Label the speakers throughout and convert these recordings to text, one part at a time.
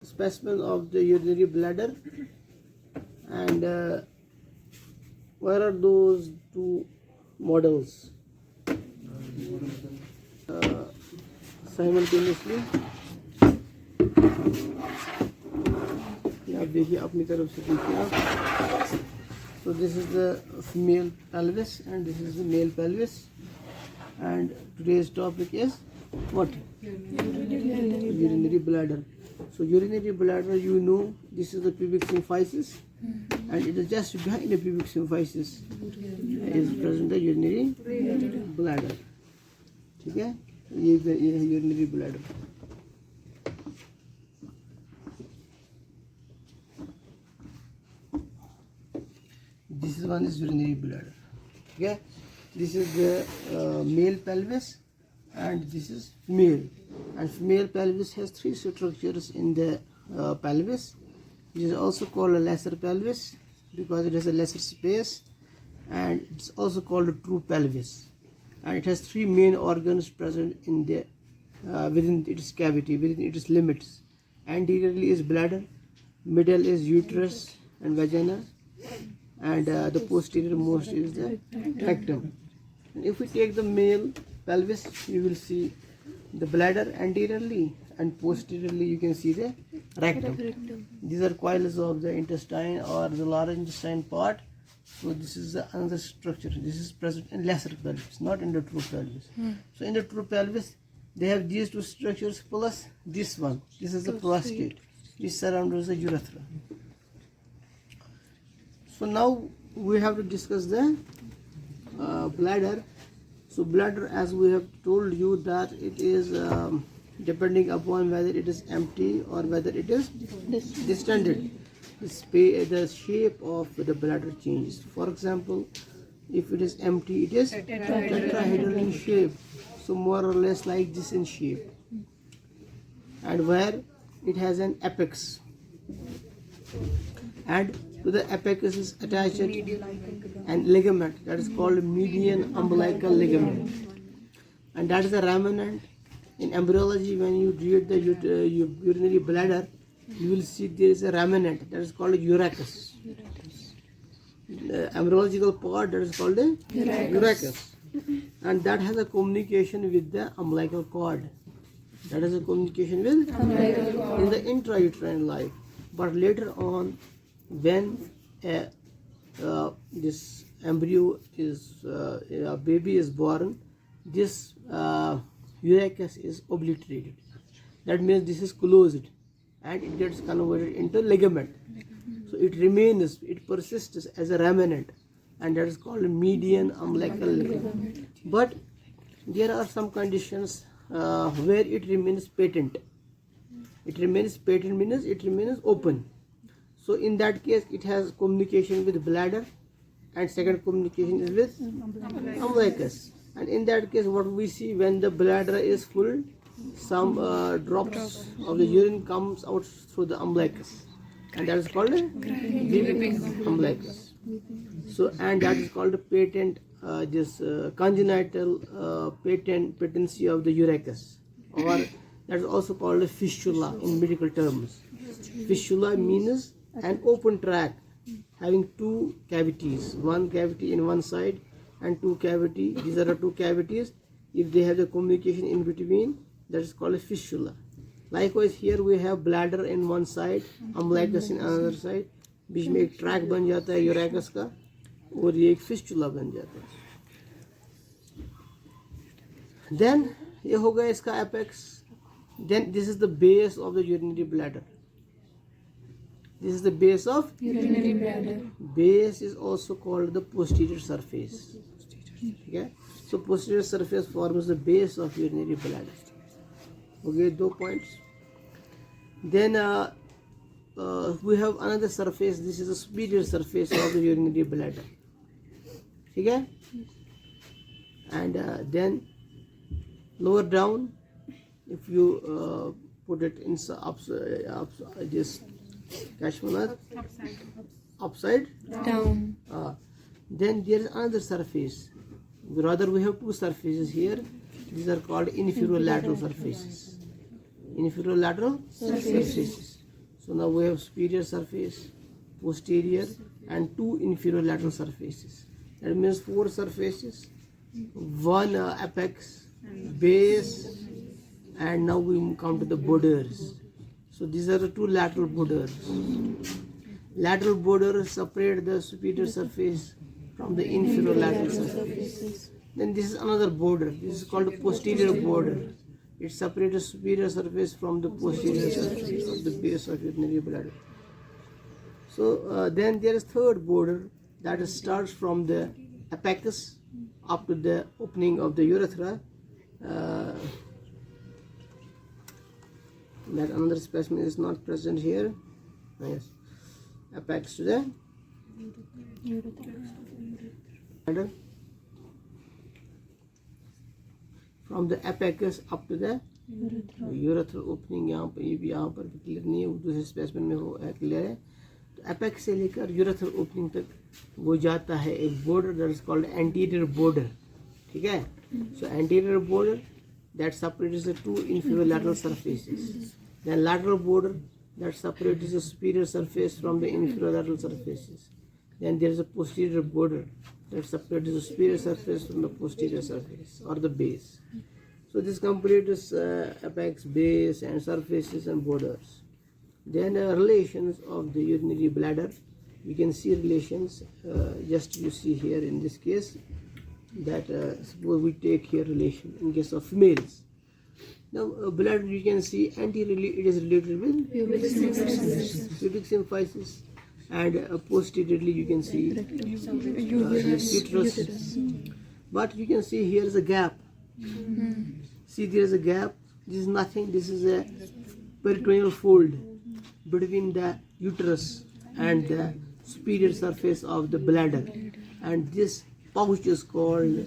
Speaker 1: specimen of the urinary bladder, and where are those two models simultaneously? आप देखिए अपनी तरफ से देखिए आप. So this is the female pelvis and this is the male pelvis, and today's topic is what? Urinary bladder. So urinary bladder, you know, this is the pubic symphysis, and it is just behind the pubic symphysis is present the urinary bladder. ठीक है, ये है urinary bladder. This is one is urinary bladder. Okay, this is the male pelvis, and this is female. And female pelvis has three structures in the pelvis. It is also called a lesser pelvis because it has a lesser space, and it's also called a true pelvis. And it has three main organs present in the within its cavity, within its limits. Anteriorly is bladder, middle is uterus and vagina, and the posterior most is the rectum. And if we take the male pelvis, you will see the bladder anteriorly, and posteriorly you can see the rectum. These are coils of the intestine or the large intestine part. So this is another structure. This is present in lesser pelvis, not in the true pelvis. So in the true pelvis, they have these two structures plus this one. This is the prostate, which surrounds the urethra. So now we have to discuss the bladder. So bladder, as we have told you, that it is depending upon whether it is empty or whether it is distended. The shape of the bladder changes. For example, if it is empty, it is tetrahedral in shape, so more or less like this in shape. And where it has an apex, and to the apex is attached an ligament that is called median umbilical ligament, and that is a remnant. In embryology, when you read the urinary bladder, you will see there is a remnant that is called a urachus. The embryological part that is called a urachus, and that has a communication with the umbilical cord. That is a communication with in the intrauterine life. But later on, when this embryo is a baby is born, this urachus is obliterated. That means this is closed, and it gets converted into ligament. So it remains, it persists as a remnant, and that is called median umbilical ligament. But there are some conditions where it remains patent. It remains patent means it remains open. So in that case, it has communication with bladder, and second communication is with umbilicus. And in that case, what we see, when the bladder is full, some drops of the urine comes out through the umbilicus, and that is called a weeping umbilicus. So, and that is called a patent, congenital patency of the urachus, or that is also called a fistula in medical terms. Fistula means an open tract having two cavities, one cavity in one side and two cavities. These are the two cavities. If they have the communication in between, that is called a fistula. Likewise, here we have bladder in one side, umbilicus in another side. बीच में एक track बन जाता है urachus का, और ये एक fistula बन जाता है. Then ये हो गया इसका apex. Then this is the base of the urinary bladder. This is the base of
Speaker 2: urinary bladder.
Speaker 1: Base is also called the posterior surface. Okay, so posterior surface forms the base of urinary bladder. Okay, 2 points. Then we have another surface. This is the superior surface of the urinary bladder. Okay, and then lower down, if you put it in this Kashmir upside
Speaker 2: Down.
Speaker 1: Then there is another surface. Rather, we have two surfaces here. These are called inferolateral surfaces. Inferolateral surfaces. So now we have superior surface, posterior, and 2 inferior lateral surfaces. That means 4 surfaces, 1 apex, base, and now we come to the borders. So these are the 2 lateral borders. Lateral borders separate the superior surface from the inferior lateral surface. Then this is another border. This is called the posterior border. It separates the superior surface from the posterior surface of the base of urinary bladder. So then there is third border that starts from the apex up to the opening of the urethra. That another specimen is not present here. Yes, apex to the bladder. From the apex up to the urethral opening. यहाँ पर भी clear नहीं है, दूसरे specimen में वो clear है. तो apex से लेकर urethral opening तक वो जाता है एक border that is called anterior border. ठीक है? So anterior border that separates the 2 inferior lateral surfaces. Then lateral border that separates the superior surface from the inferior lateral surfaces. Then there is a posterior border that separates the superior surface from the posterior surface or the base. So this completes apex, base, and surfaces and borders. Then relations of the urinary bladder. You can see relations. Just you see here in this case that suppose we take here relation in case of females. Now bladder you can see anteriorly it is related with pubic symphysis. And posteriorly you can see uterus. But you can see here is a gap. See, there is a gap. This is nothing. This is a peritoneal fold between the uterus and the superior surface of the bladder. And this pouch is called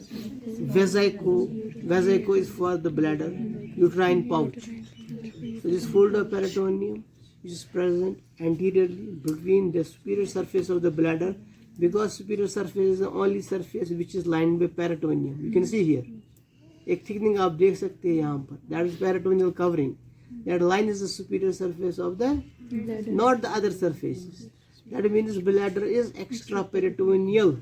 Speaker 1: vesicle. Vesicle is for the bladder, uterine pouch. So this fold of peritoneum which is present anteriorly between the superior surface of the bladder, because superior surface is the only surface which is lined by peritoneum. You can see here एक thickening आप देख सकते हैं यहाँ पर, that is peritoneal covering. That line is the superior surface of the bladder, not the other surfaces. That means bladder is extraperitoneal.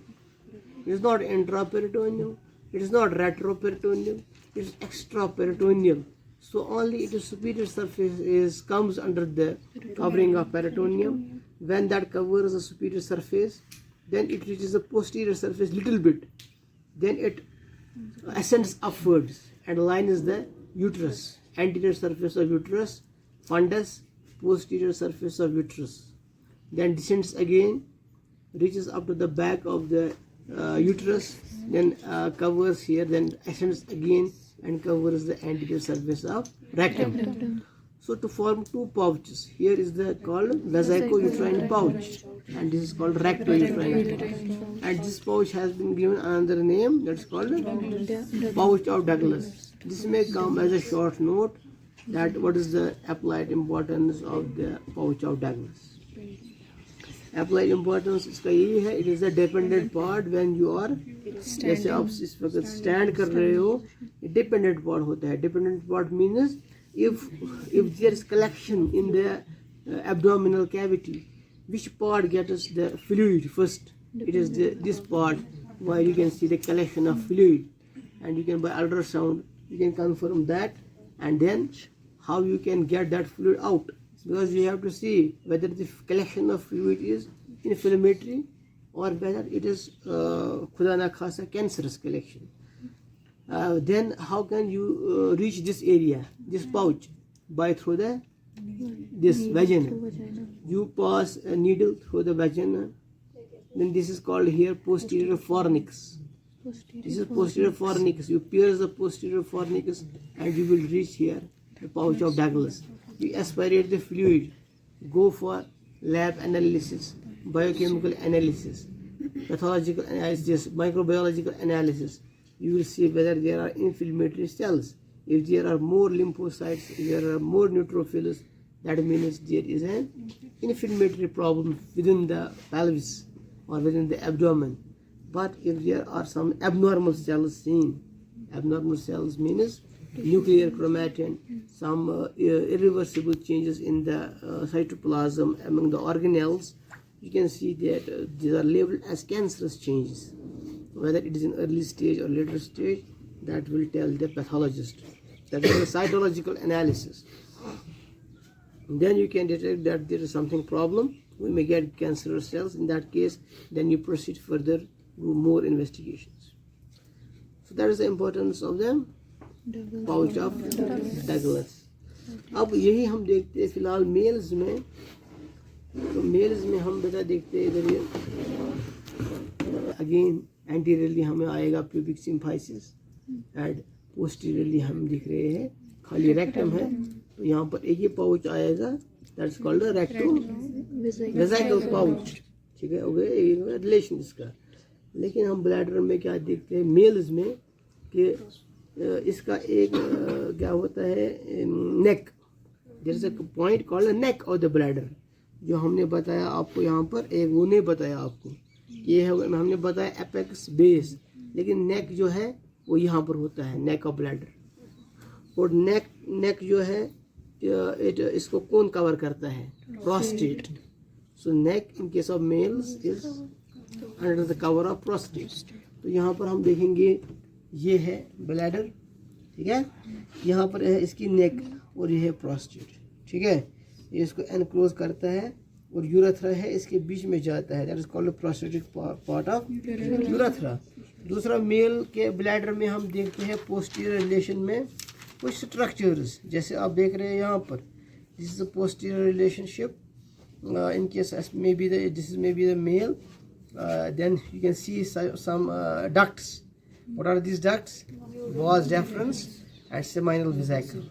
Speaker 1: It is not intraperitoneal, it is not retroperitoneal, it is extraperitoneal. So only its superior surface comes under the covering of peritoneum. When that covers the superior surface, then it reaches the posterior surface little bit. Then it ascends upwards and line is the uterus, anterior surface of uterus, fundus, posterior surface of uterus. Then descends again, reaches up to the back of the uterus, then covers here, then ascends again and covers the anterior surface of rectum. So to form 2 pouches, here is the called vesico-uterine pouch, and this is called recto-uterine pouch. And this pouch has been given another name, that's called pouch of Douglas. This may come as a short note that what is the applied importance of the pouch of Douglas. Applied importance इसका यही है, it is a dependent part when you are, जैसे आप इस वक्त stand कर रहे हो, dependent part होता है. Dependent part means if there is collection in the abdominal cavity, which part gets the fluid first? It is this part where you can see the collection of fluid, and you can by ultrasound you can confirm that, and then how you can get that fluid out, because you have to see whether the collection of fluid is inflammatory or whether it is khuda na khasa cancerous collection. Then how can you reach this area, this pouch? By through this vagina. You pass a needle through the vagina. Then this is called here posterior fornix. This is posterior fornix. You pierce the posterior fornix and you will reach here the pouch of Douglas. You aspirate the fluid, go for lab analysis, biochemical analysis, pathological analysis, microbiological analysis. You will see whether there are inflammatory cells. If there are more lymphocytes, if there are more neutrophils, that means there is an inflammatory problem within the pelvis or within the abdomen. But if there are some abnormal cells seen, abnormal cells means nuclear chromatin, some irreversible changes in the cytoplasm among the organelles. You can see that these are labeled as cancerous changes. Whether it is in early stage or later stage, that will tell the pathologist. That is the cytological analysis. Then you can detect that there is something problem. We may get cancerous cells. In that case, then you proceed further, do more investigations. So that is the importance of the pouch of Douglas. अब यही हम देखते हैं फिलहाल mails में. तो mails में हम बेटा देखते हैं इधर ये अगेन एंटीरियरली हमें आएगा प्यूबिक सिम्फाइसिस एंड पोस्टीरियरली हम दिख रहे हैं खाली रेक्टम है. तो यहाँ पर एक ही पाउच आएगा, that is called recto vesicle pouch. ठीक है, हो गया रिलेशन इसका. लेकिन हम ब्लैडर में क्या देखते हैं मेल्स में कि इसका एक क्या होता है नेक, जैसे point called neck of the bladder. जो हमने बताया आपको यहाँ पर एक वो नहीं बताया आपको, ये है हमने बताया एपेक्स बेस, लेकिन नेक जो है वो यहाँ पर होता है, नेक ऑफ ब्लैडर. और नेक जो है इसको कौन कवर करता है? Prostate. So neck in case of males is under the cover of prostate. तो यहाँ पर हम देखेंगे ये है ब्लैडर, ठीक है, यहाँ पर है इसकी नेक और ये है प्रोस्टेट. ठीक है, ये इसको एनक्लोज करता है और यूरेथ्रा है इसके बीच में जाता है, that is called prostatic part of urethra. दूसरा मेल के ब्लैडर में हम देखते हैं पोस्टीरियर रिलेशन में कुछ स्ट्रक्चर्स, जैसे आप देख रहे हैं यहाँ पर, this is the posterior relationship. In case may be this is may be the male, then you can see some ducts. What are these ducts? Vas deferens and seminal vesicle.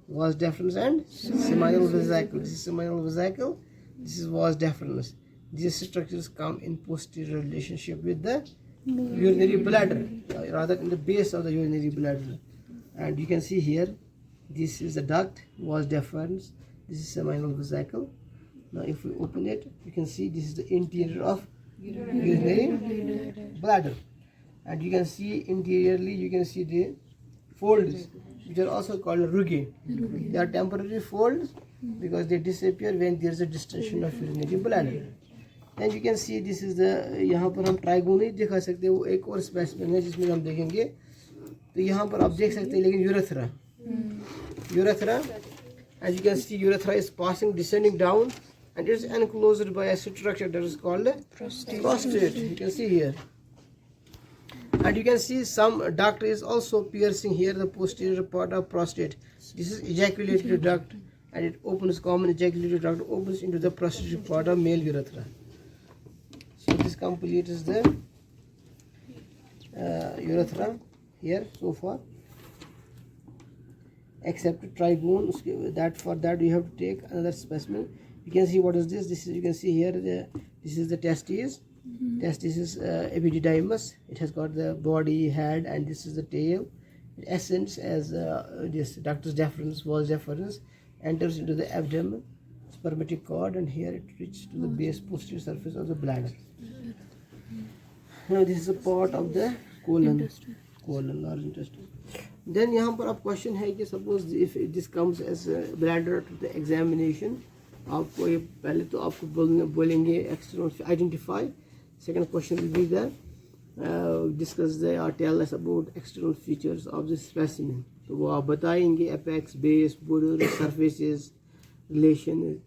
Speaker 1: Vas deferens and seminal vesicle. This is seminal vesicle. This is vas deferens. These structures come in posterior relationship with the urinary bladder, rather in the base of the urinary bladder. And you can see here, this is the duct, vas deferens. This is seminal vesicle. Now, if we open it, you can see this is the interior of urinary bladder. And you can see interiorly, you can see the folds, which are also called rugae. They are temporary folds because they disappear when there is a distension of urinary bladder. Then you can see this is the, यहाँ पर हम trigon नहीं दिखा सकते, वो एक और specimen है जिसमें हम देखेंगे. तो यहाँ पर आप देख सकते हैं, लेकिन urethra, as you can see, urethra is passing, descending down, and it is enclosed by a structure that is called prostate. You can see here. And you can see some duct is also piercing here the posterior part of prostate. This is ejaculatory duct, and it opens, common ejaculatory duct opens into the prostatic part of male urethra. So this completes the urethra here so far, except trigone. That for that you have to take another specimen. You can see what is this. This is, you can see here, this is the testes. Testis is epididymis. It has got the body, head, and this is the tail. It ascends as this ductus deferens, vas deferens, enters into the abdomen, spermatic cord, and here it reaches to the base posterior surface of the bladder. Now this is a part of the colon, large intestine. Then यहाँ पर अब question है कि suppose if this comes as a bladder to the examination, आपको ये पहले तो आपको बोलेंगे external identify. Second question will be that discuss the or tell us about external features of the specimen. तो वो आप बताएंगे apex, base, border, surfaces, relation.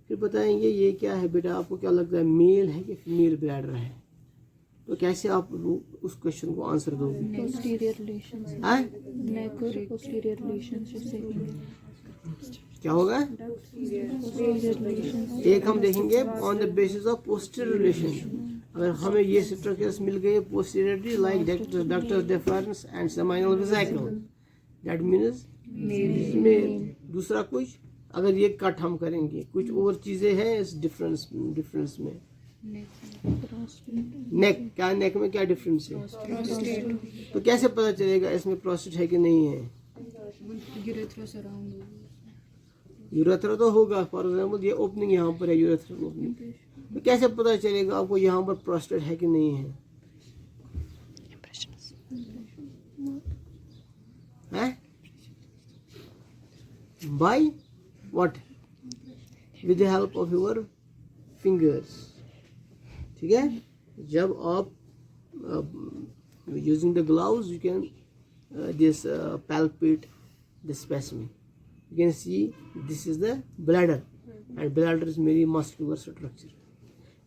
Speaker 1: फिर बताएंगे ये क्या है बेटा, आपको क्या लगता है मेल है कि फीमेल ब्लैडर है. तो कैसे आप उस क्वेश्चन को आंसर दोगे?
Speaker 2: Posterior relations.
Speaker 1: हाँ?
Speaker 2: Neck और posterior relationships देखेंगे.
Speaker 1: क्या होगा?
Speaker 2: Posterior relations.
Speaker 1: एक हम देखेंगे on the basis of posterior relation. अगर हमें ये स्ट्रक्चर्स मिल गए posteriorly like ductus deferens and seminal vesicle, that means male. दूसरा कुछ अगर ये कट हम करेंगे, कुछ और चीजें हैं इस डिफरेंस में. नेक, क्या नेक में क्या डिफरेंस है? तो कैसे पता चलेगा इसमें प्रोस्टेट है कि नहीं है? यूरेथ्रा तो होगा. फॉर एग्जाम्पल ये ओपनिंग यहाँ पर है, यूरेथ्रा ओपनिंग. तो कैसे पता चलेगा आपको यहाँ पर प्रोस्टेट है कि नहीं है? by what? With the help of your fingers. ठीक है, जब आप using the gloves you can palpate the specimen. You can see this is the bladder, and bladder is very muscular structure.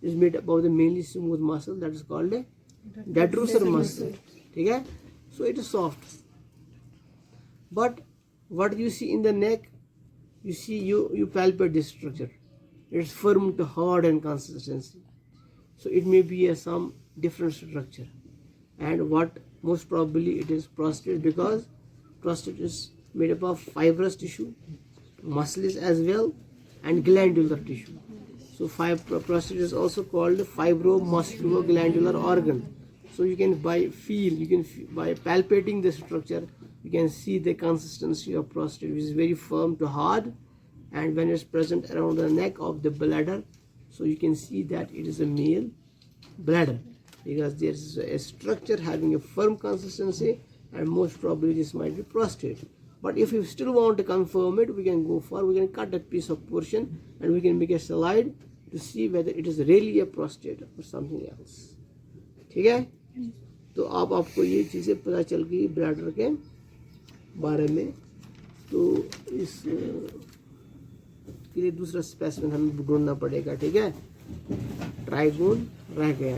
Speaker 1: It is made up of the mainly smooth muscle that is called a detrusor muscle. ठीक है, so it is soft. But what you see in the neck, you see you palpate this structure. It's firm to hard in consistency. So it may be some different structure. And what most probably it is prostate, because prostate is made up of fibrous tissue, muscles as well, and glandular tissue. So prostate is also called fibromusculoglandular organ. So you can by palpating the structure, you can see the consistency of prostate, which is very firm to hard, and when it's present around the neck of the bladder, so you can see that it is a male bladder, because there is a structure having a firm consistency, and most probably this might be prostate. But if you still want to confirm it, we can cut a piece of portion and we can make a slide to see whether it is really a prostate or something else. ठीक है, तो अब आपको ये चीज़ें पता चल गई ब्लैडर के बारे में. तो इस के लिए दूसरा स्पेसिमेन हमें ढूंढना पड़ेगा. ठीक है, ट्राइगोन रह गया.